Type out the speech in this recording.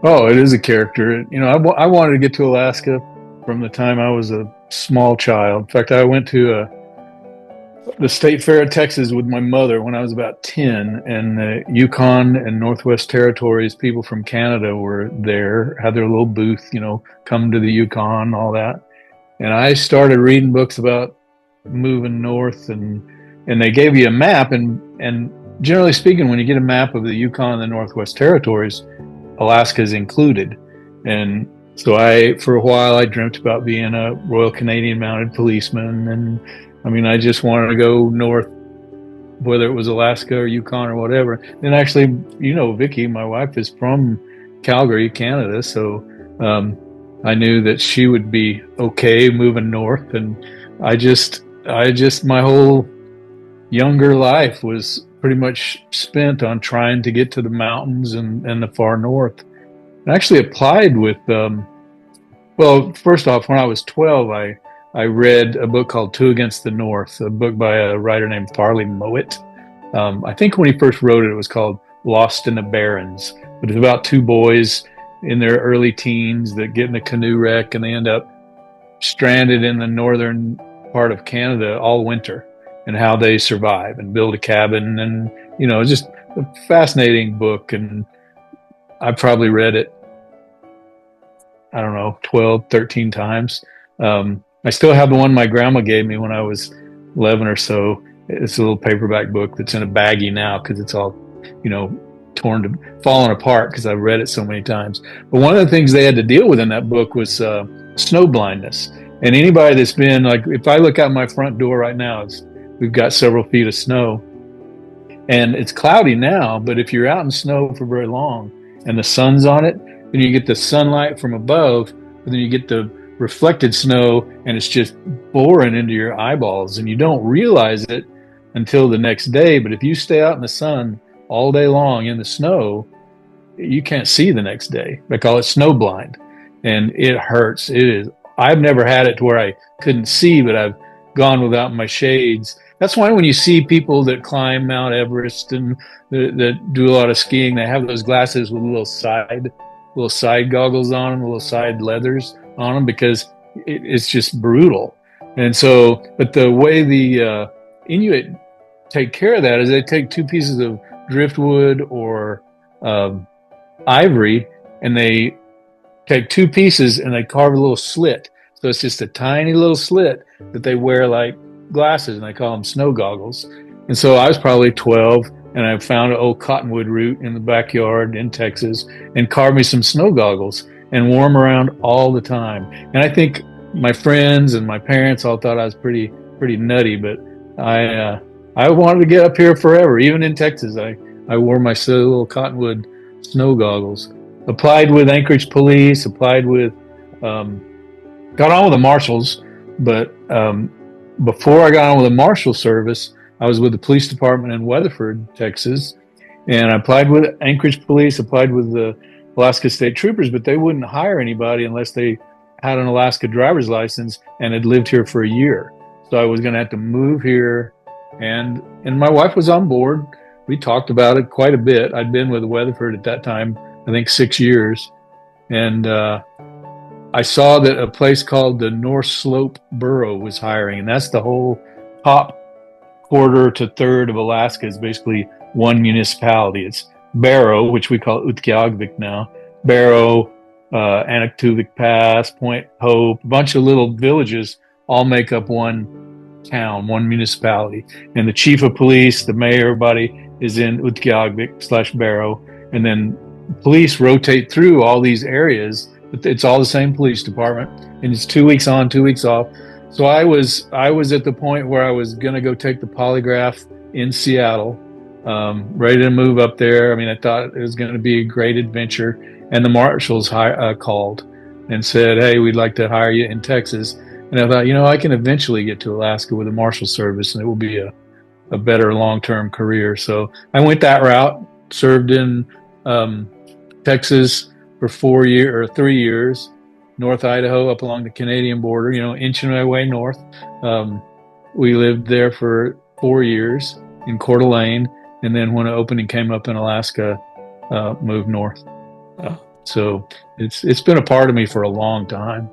Oh, it is a character. I wanted to get to Alaska from the time I was a small child. In fact, I went to the State Fair of Texas with my mother when I was about 10, and the Yukon and Northwest Territories people from Canada were there, had their little booth, come to the Yukon, all that. And I started reading books about moving north, and they gave you a map, and generally speaking, when you get a map of the Yukon and the Northwest Territories, Alaska is included. And so for a while, I dreamt about being a Royal Canadian Mounted Policeman. And I mean, I just wanted to go north, whether it was Alaska or Yukon or whatever. And actually, Vicky, my wife, is from Calgary, Canada. So I knew that she would be okay moving north. And my whole younger life was pretty much spent on trying to get to the mountains and the far north. I actually applied with, well, first off, when I was 12, I read a book called Two Against the North, a book by a writer named Farley Mowat. I think when he first wrote it, it was called Lost in the Barrens, but it's about two boys in their early teens that get in a canoe wreck and they end up stranded in the northern part of Canada all winter, and how they survive and build a cabin. And, just a fascinating book. And I probably read it, I don't know, 12, 13 times. I still have the one my grandma gave me when I was 11 or so. It's a little paperback book that's in a baggie now because it's all, torn to falling apart because I've read it so many times. But one of the things they had to deal with in that book was snow blindness. And anybody that's been, like, if I look out my front door right now, we've got several feet of snow. And it's cloudy now, but if you're out in snow for very long and the sun's on it, then you get the sunlight from above, but then you get the reflected snow and it's just boring into your eyeballs and you don't realize it until the next day. But if you stay out in the sun all day long in the snow, you can't see the next day. They call it snow blind, and it hurts. I've never had it to where I couldn't see, but I've gone without my shades. That's why when you see people that climb Mount Everest and that do a lot of skiing, they have those glasses with little side goggles on them, little side leathers on them, because it's just brutal. And so, but the way the Inuit take care of that is they take two pieces of driftwood or ivory, and they take two pieces and they carve a little slit. So it's just a tiny little slit that they wear like glasses, and they call them snow goggles. And so I was probably 12, and I found an old cottonwood root in the backyard in Texas and carved me some snow goggles and wore them around all the time. And I think my friends and my parents all thought I was pretty nutty, but I wanted to get up here forever. Even in Texas, I wore my little cottonwood snow goggles. Applied with Anchorage Police, applied with, got on with the Marshals, but before I got on with the Marshal Service, I was with the police department in Weatherford, Texas, and I applied with Anchorage Police, applied with the Alaska State Troopers, but they wouldn't hire anybody unless they had an Alaska driver's license and had lived here for a year. So I was going to have to move here, and my wife was on board. We talked about it quite a bit. I'd been with Weatherford at that time, I think 6 years, and I saw that a place called the North Slope Borough was hiring, and that's the whole top quarter to third of Alaska is basically one municipality. It's Barrow, which we call Utqiagvik now, Barrow, Anaktuvik Pass, Point Hope, a bunch of little villages all make up one town, one municipality. And the chief of police, the mayor, everybody is in Utqiagvik/Barrow. And then police rotate through all these areas. It's all the same police department, and it's 2 weeks on, 2 weeks off. So I was at the point where I was going to go take the polygraph in Seattle, ready to move up there. I mean, I thought it was going to be a great adventure. And the Marshals called and said, "Hey, we'd like to hire you in Texas." And I thought, I can eventually get to Alaska with the Marshal Service, and it will be a better long-term career. So I went that route, served in Texas for 3 years, North Idaho up along the Canadian border, inching my way north. We lived there for 4 years in Coeur d'Alene, and then when an opening came up in Alaska, moved north. So it's been a part of me for a long time.